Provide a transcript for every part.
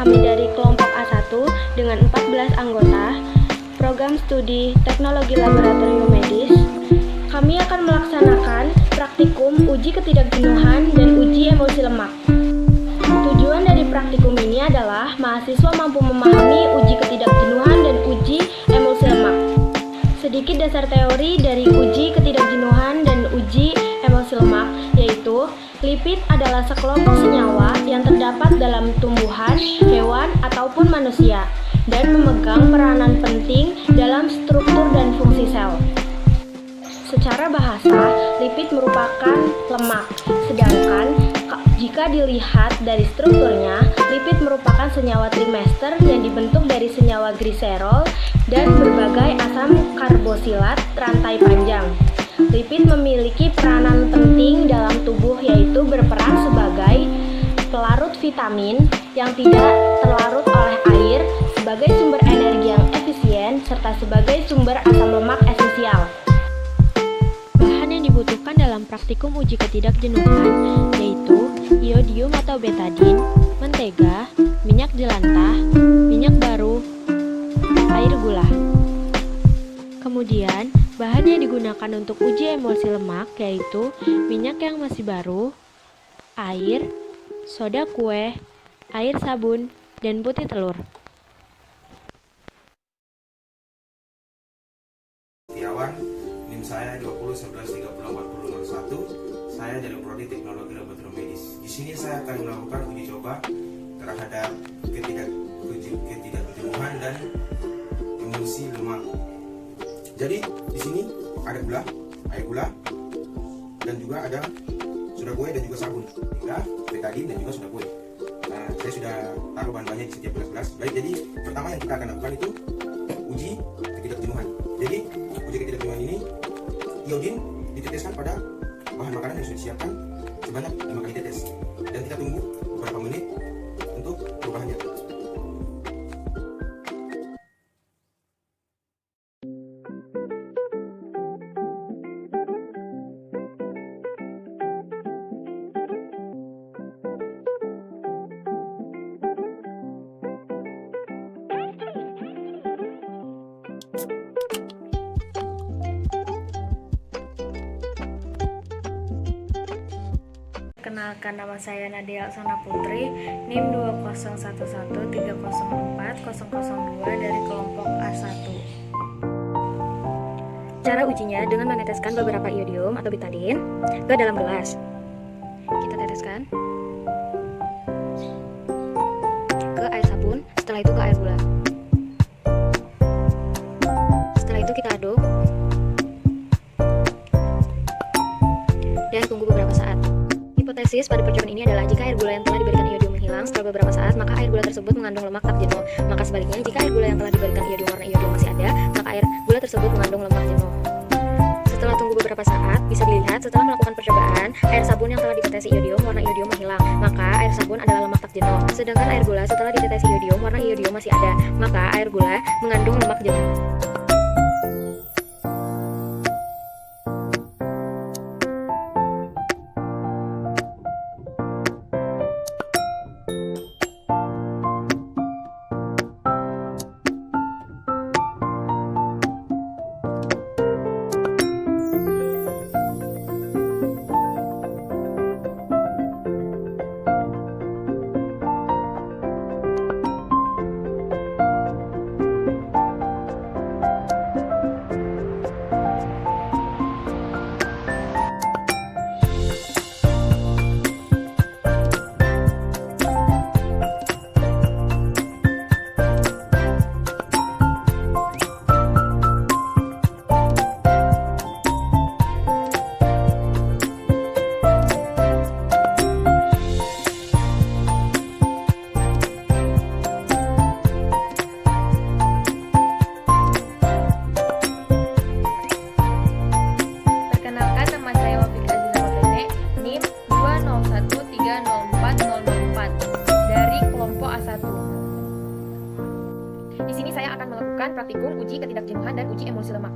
kami dari kelompok A1 dengan 14 anggota program studi teknologi laboratorium medis. Kami akan melaksanakan praktikum uji ketidakjenuhan dan uji emosi lemak. Tujuan dari praktikum ini adalah mahasiswa mampu memahami uji ketidakjenuhan dan uji emosi lemak. Sedikit dasar teori dari uji ketidakjenuhan dan uji emosi lemak, yaitu lipid adalah sekelompok senyawa yang terdapat dalam tumbuhan, hewan, ataupun manusia dan memegang peranan penting dalam struktur dan fungsi sel. Secara bahasa, lipid merupakan lemak, sedangkan jika dilihat dari strukturnya, lipid merupakan senyawa trimester yang dibentuk dari senyawa gliserol dan berbagai asam karbosilat rantai panjang. Lipid memiliki peranan penting dalam tubuh, yaitu berperan sebagai pelarut vitamin yang tidak terlarut oleh air, sebagai sumber energi yang efisien, serta sebagai sumber asam lemak esensial. Bahan yang dibutuhkan dalam praktikum uji ketidakjenuhan yaitu iodium atau betadin, mentega, minyak jelantah, minyak baru, air gula. Kemudian, bahan yang digunakan untuk uji emosi lemak yaitu minyak yang masih baru, air, soda kue, air sabun, dan putih telur. Setiawan, NIM saya 2011304001. Saya dari Prodi Teknologi Laboratorium Medis. Di sini saya akan melakukan uji coba terhadap ketidakjenuhan dan emosi lemak. Jadi di sini ada gula, air gula, dan juga ada soda kue dan juga sabun, ya, betadin dan juga soda kue. Nah, saya sudah taruh bahan-bahannya di setiap gelas. Baik, jadi pertama yang kita akan lakukan itu uji ketidakjenuhan. Jadi uji ketidakjenuhan ini iodin diteteskan pada bahan makanan yang sudah disiapkan sebanyak 5 kali tetes, dan kita tunggu beberapa menit untuk perubahannya. Perkenalkan, nama saya Nadia Aksana Putri, NIM 2011304002002 dari kelompok A1. Cara ujinya dengan meneteskan beberapa iodium atau betadin ke dalam gelas. Kita teteskan ke air sabun, setelah itu ke air gula. Setelah itu kita aduk dan tunggu beberapa saat. Hipotesis pada percobaan ini adalah jika air gula yang telah diberikan iodium menghilang setelah beberapa saat, maka air gula tersebut mengandung lemak tak jenuh. Maka sebaliknya, jika air gula yang telah diberikan iodium warna iodium masih ada, maka air gula tersebut mengandung lemak jenuh. Setelah tunggu beberapa saat, bisa dilihat setelah melakukan percobaan, air sabun yang telah ditetesi iodium warna iodium menghilang, maka air sabun adalah lemak tak jenuh. Sedangkan air gula setelah ditetesi iodium warna iodium masih ada, maka air gula mengandung lemak jenuh. praktikum uji ketidakjenuhan dan uji emulsi lemak.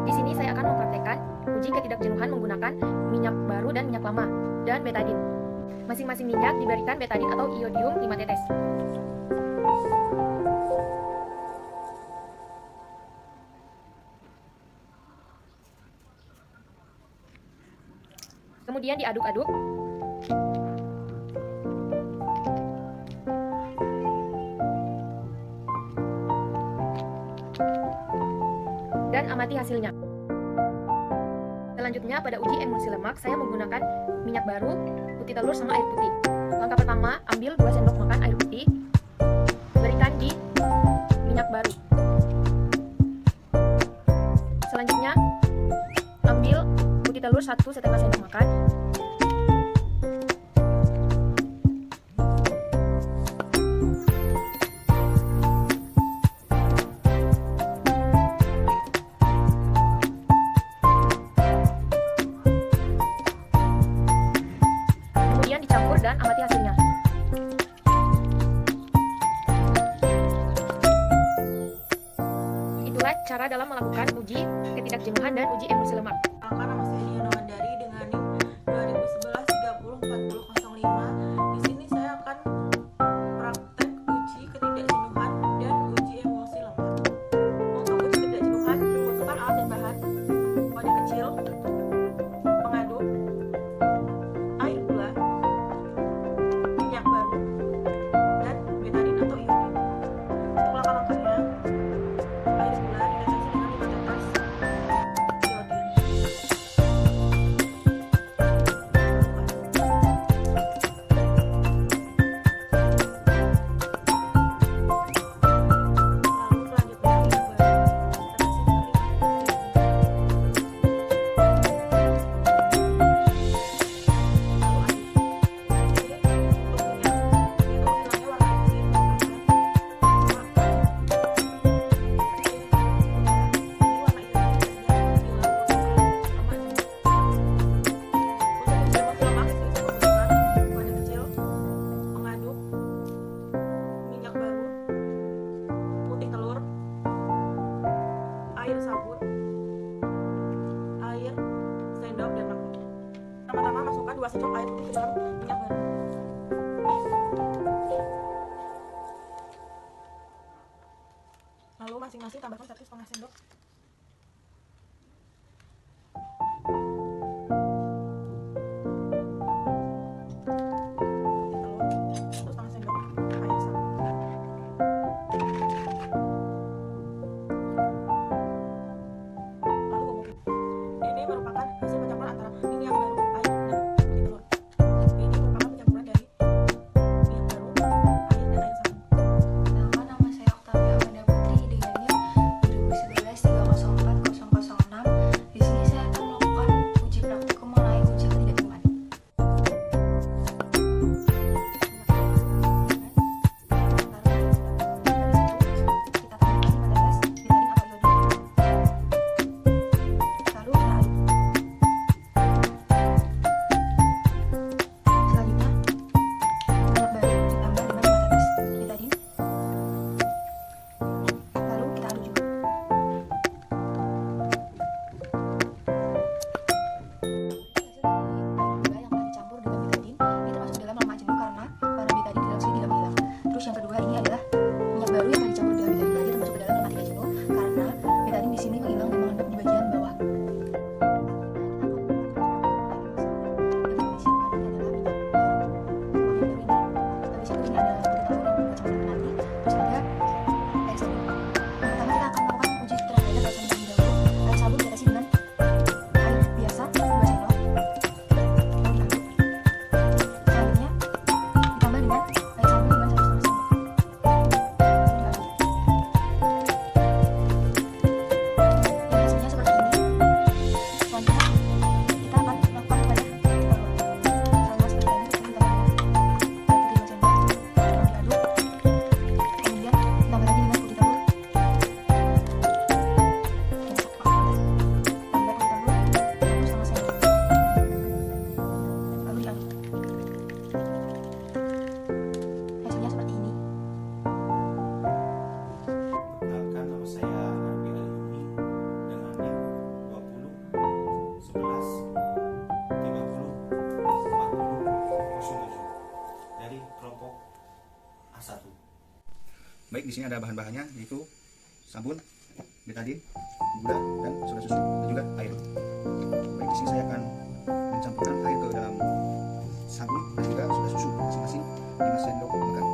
Di sini saya akan mempraktekkan uji ketidakjenuhan menggunakan minyak baru dan minyak lama dan betadin. Masing-masing minyak diberikan betadin atau iodium 5 tetes. Kemudian diaduk-aduk. Dan amati hasilnya. Selanjutnya pada uji emulsi lemak, saya menggunakan minyak baru, putih telur, sama air putih. Langkah pertama, ambil 2 sendok makan air putih, berikan di minyak baru. Selanjutnya, ambil putih telur 1,5 sendok makan. Kemudian dicampur dan amati hasilnya. Itulah cara dalam melakukan uji ketidakjenuhan dan uji emulsi lemak. Nama saya Diana Wandari dengan NIM 2011 30 40 05. Di sini saya akan praktek uji ketidakjenuhan dan uji emulsi lemak. Untuk uji ketidakjenuhan dibutuhkan alat dan bahan: wadah kecil, pengaduk, air gula, minyak baru, dan betadin atau iodin. Untuk langkah-langkahnya, air gula dideteksi dengan 5 tetes iodin. Lalu selanjutnya minyak baru dideteksi dengan 2 sendok air putih ke dalam minyak baru. Lalu masing-masing tambahkan 1,5 sendok putih telur, 1,5 sendok air sabun. Lalu kumpulkan. Ini merupakan hasil pencampuran antara minyak baru, air, dan putih telur. Ini merupakan pencampuran dari minyak baru, air, dan air sabun. Nama saya Oktavia Wanda Putri dengan NIM 2011 di sini ada bahan-bahannya, yaitu sabun, betadin, gula, dan soda susu, dan juga air. Baik, di sini saya akan mencampurkan air ke dalam sabun dan juga soda susu masing-masing 5 sendok makan.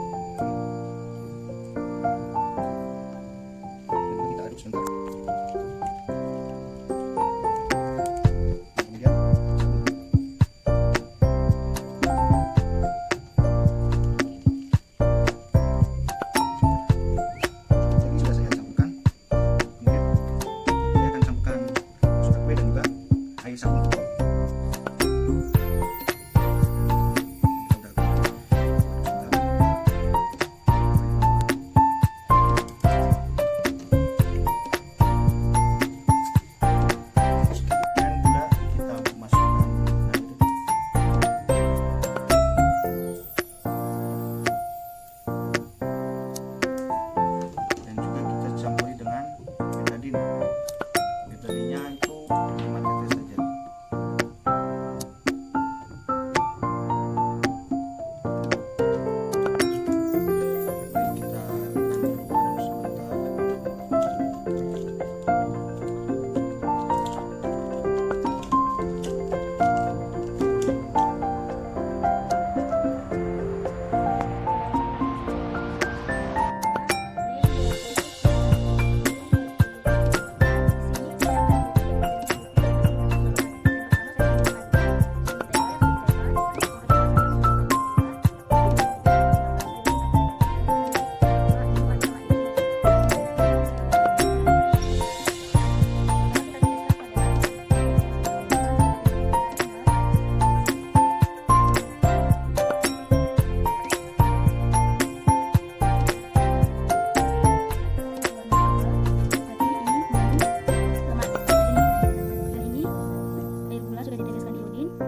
Dan kita aduk sebentar. Kemudian sabun. Jadi sudah saya campurkan. Kemudian saya akan campurkan soda kue dan juga air sabun. Dan juga kita campuri dengan betadin. Betadinnya itu 5 tetes saja. Baik, kita aduk sebentar.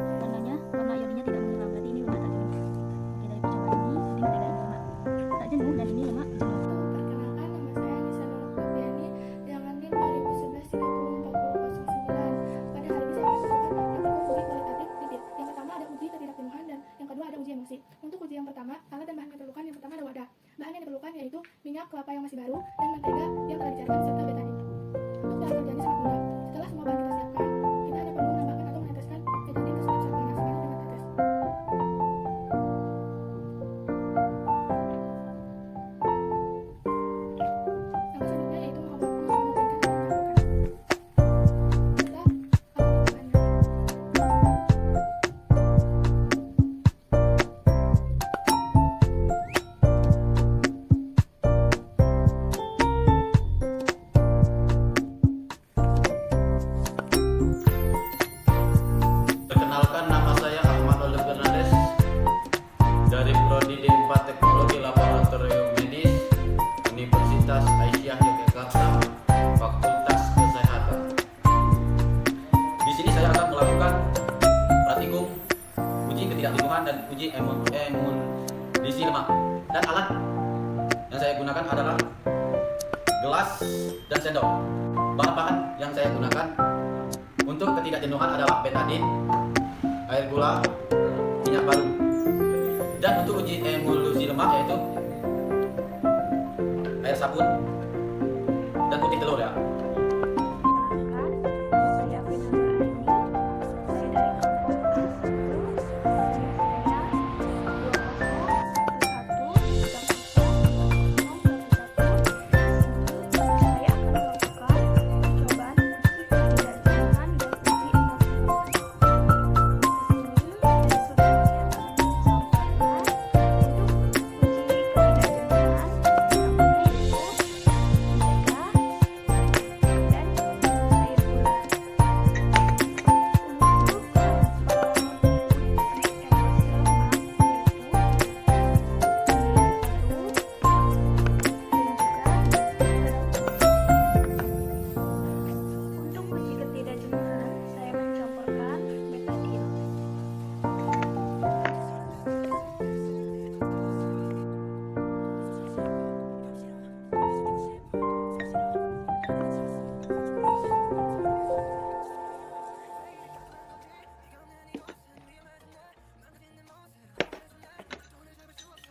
Perkenalkan, nama saya Nisa Nurul Febriani dengan NIM 2011-304009. Pada hari ini saya akan melakukan praktikum uji kualitatif bibit. Yang pertama ada uji ketidakjenuhan dan yang kedua ada uji emosi. Untuk uji yang pertama, alat dan bahan yang diperlukan yang pertama ada wadah. Bahan yang diperlukan yaitu minyak kelapa yang masih baru dan mentega yang telah dicairkan serta betadin. Untuk cara kerjanya sangat mudah. Setelah semua bahan kita siapkan, kita hanya perlu menambahkan atau meneteskan betadin ke setiap zat panas dengan tetes. Langkah selanjutnya yaitu menghomogenikan atau mencampurkan. Kita akan bahannya. Perkenalkan, nama saya Ahmad Oliver Fernandes dari Prodi D4 Teknologi Laboratorium Medis Universitas Aisyah Yogyakarta, Fakultas Kesehatan. Di sini saya akan melakukan praktikum uji ketidakjenuhan dan uji emulsi lemak. Dan alat yang saya gunakan adalah gelas dan sendok. Bahan-bahan yang saya gunakan untuk ketidakjenuhan adalah betadin, air gula, minyak baru. Dan untuk uji emulsi lemak yaitu air sabun dan putih telur ya. Saya Fitri Aini. Saya dari kelompok saya akan melakukan percobaan uji ketidakjenuhan dan uji emosi lemak.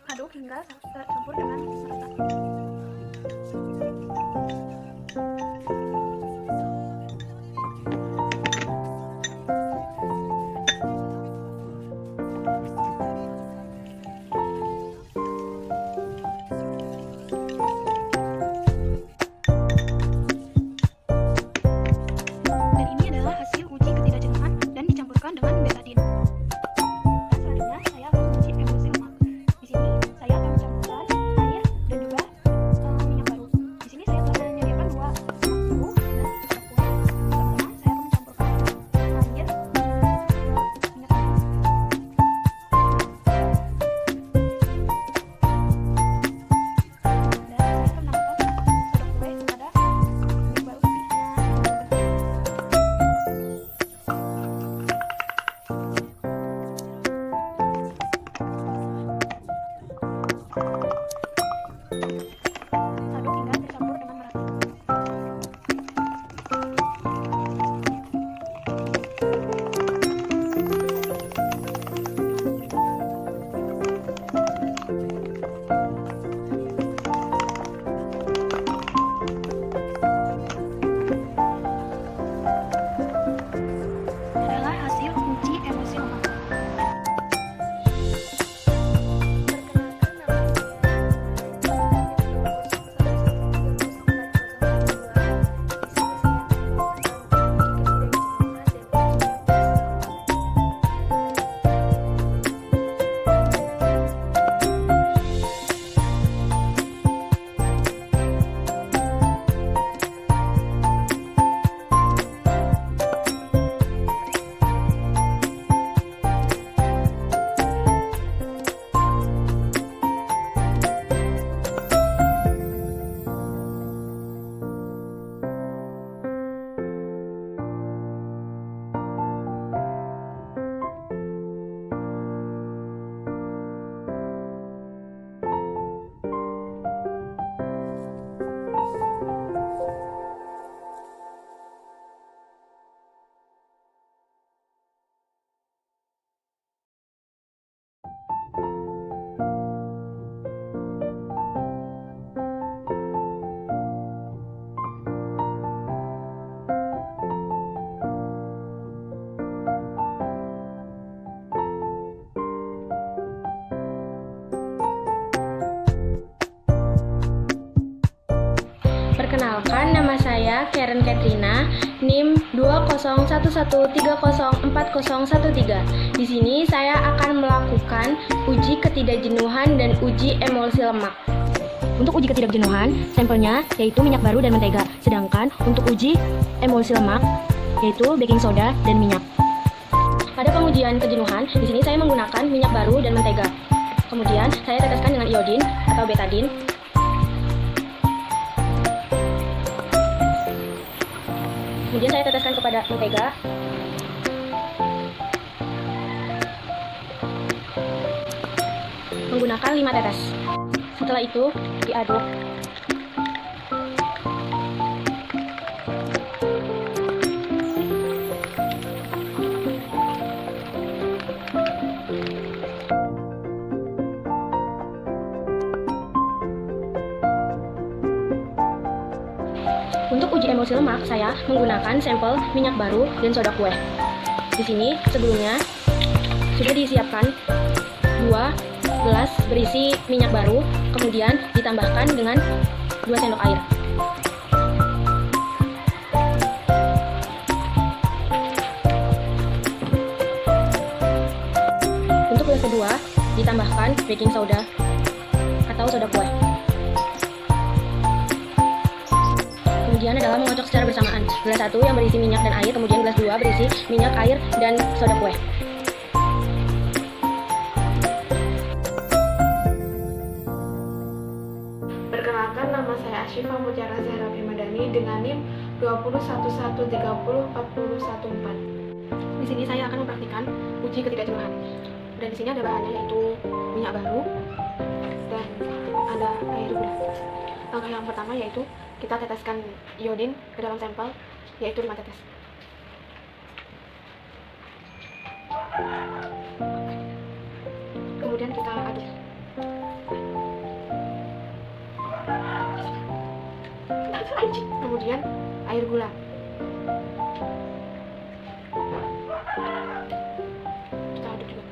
Aduk hingga campur dengan rata. Perkenalkan, nama saya Karen Katrina, NIM 20113040113. Di sini saya akan melakukan uji ketidakjenuhan dan uji emulsi lemak. Untuk uji ketidakjenuhan, sampelnya yaitu minyak baru dan mentega. Sedangkan untuk uji emulsi lemak, yaitu baking soda dan minyak. Pada pengujian kejenuhan, di sini saya menggunakan minyak baru dan mentega. Kemudian saya teteskan dengan iodin atau betadin. Kemudian saya teteskan kepada mentega. Menggunakan 5 tetes. Setelah itu diaduk. Untuk uji emulsi lemak, saya menggunakan sampel minyak baru dan soda kue. Di sini sebelumnya sudah disiapkan 2 gelas berisi minyak baru, kemudian ditambahkan dengan 2 sendok air. Untuk gelas kedua, ditambahkan baking soda atau soda kue. Kemudian adalah mengocok secara bersamaan. Gelas 1 yang berisi minyak dan air, kemudian gelas 2 berisi minyak, air, dan soda kue. Perkenalkan, nama saya Asyifa Mutiara Zahra Primadani dengan NIM 20113040114. Di sini saya akan mempraktikkan uji ketidakjenuhan. Dan di sini ada bahannya yaitu minyak baru dan ada air gula. Langkah yang pertama yaitu kita teteskan iodin ke dalam sampel, yaitu 5 tetes. Kemudian kita aduk. Kemudian air gula. Kita aduk juga.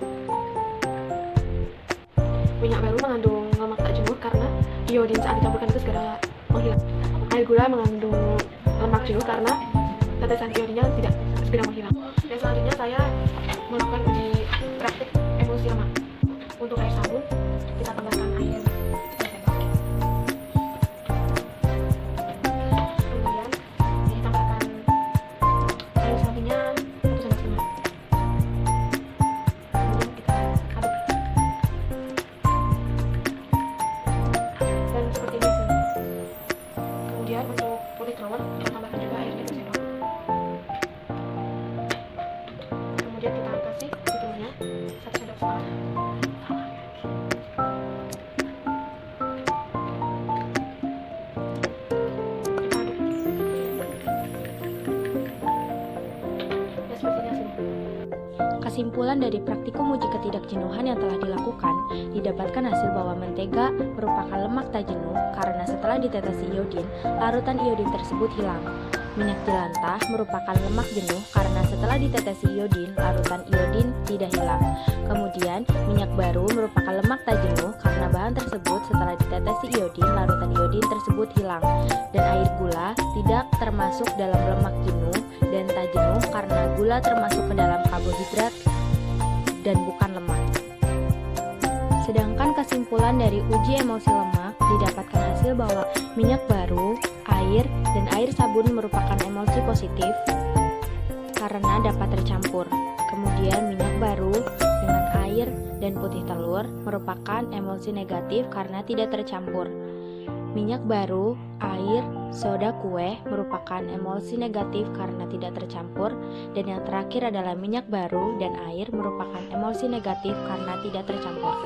Minyak baru mengandung lemak tak jenuh karena iodin saat dicampurkan itu segera menghilang. Air gula mengandung lemak jenuh karena tetesan iodinnya tidak segera menghilang. Dan selanjutnya saya melakukan uji praktik emulsi lemak. Untuk air sabun, kita tambahkan air 2 sendok. Kemudian ditambahkan air sabunnya 1,5 sendok. Kemudian kita aduk. Dan seperti biasa. Kemudian untuk putih telur, kita tambahkan juga air 1 sendok. Kemudian kita kasih putih telurnya 1,5 sendok. Kita aduk. Dan sepertinya sini. Kesimpulan dari praktikum uji ketidakjenuhan yang telah dilakukan, didapatkan hasil bahwa mentega merupakan lemak tak jenuh karena setelah ditetesi iodin, larutan iodin tersebut hilang. Minyak jelantah merupakan lemak jenuh karena setelah ditetesi iodin, larutan iodin tidak hilang. Kemudian, minyak baru merupakan lemak tak jenuh karena bahan tersebut setelah ditetesi iodin, larutan iodin tersebut hilang. Dan air gula tidak termasuk dalam lemak jenuh dan tak jenuh karena gula termasuk ke dalam karbohidrat dan bukan lemak. Sedangkan kesimpulan dari uji emulsi lemak didapatkan hasil bahwa minyak baru, air, dan air sabun merupakan emulsi positif karena dapat tercampur. Kemudian minyak baru dengan air dan putih telur merupakan emulsi negatif karena tidak tercampur. Minyak baru, air, soda kue merupakan emulsi negatif karena tidak tercampur, dan yang terakhir adalah minyak baru dan air merupakan emulsi negatif karena tidak tercampur.